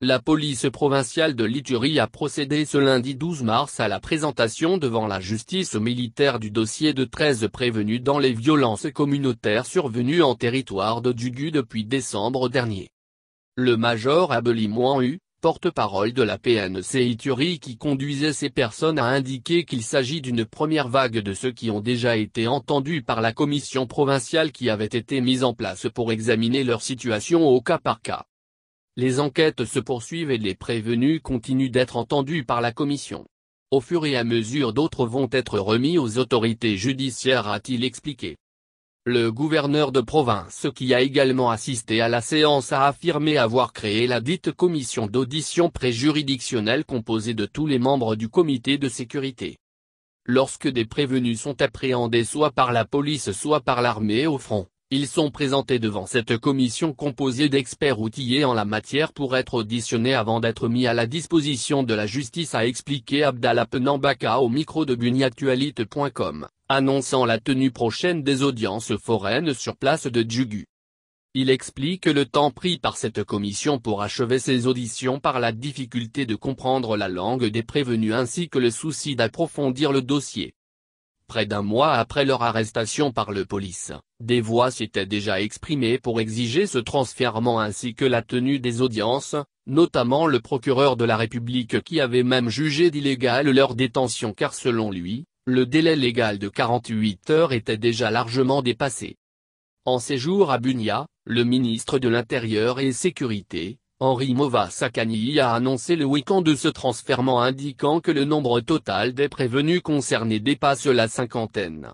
La police provinciale de l'Ituri a procédé ce lundi 12 mars à la présentation devant la justice militaire du dossier de 13 prévenus dans les violences communautaires survenues en territoire de Djugu depuis décembre dernier. Le major Abeli Mouanou, porte-parole de la PNC Ituri qui conduisait ces personnes, a indiqué qu'il s'agit d'une première vague de ceux qui ont déjà été entendus par la commission provinciale qui avait été mise en place pour examiner leur situation au cas par cas. Les enquêtes se poursuivent et les prévenus continuent d'être entendus par la commission. Au fur et à mesure, d'autres vont être remis aux autorités judiciaires, a-t-il expliqué. Le gouverneur de province, qui a également assisté à la séance, a affirmé avoir créé la dite commission d'audition préjuridictionnelle composée de tous les membres du comité de sécurité. Lorsque des prévenus sont appréhendés soit par la police soit par l'armée au front, ils sont présentés devant cette commission composée d'experts outillés en la matière pour être auditionnés avant d'être mis à la disposition de la justice, a expliqué Abdallah Penambaka au micro de Bunyactualité.com, annonçant la tenue prochaine des audiences foraines sur place de Djugu. Il explique le temps pris par cette commission pour achever ses auditions par la difficulté de comprendre la langue des prévenus ainsi que le souci d'approfondir le dossier. Près d'un mois après leur arrestation par le police, des voix s'étaient déjà exprimées pour exiger ce transfèrement ainsi que la tenue des audiences, notamment le procureur de la République qui avait même jugé d'illégale leur détention car selon lui, le délai légal de 48 heures était déjà largement dépassé. En séjour à Bunia, le ministre de l'Intérieur et Sécurité, Henri Mova Sakani, a annoncé le week-end de ce transfèrement indiquant que le nombre total des prévenus concernés dépasse la cinquantaine.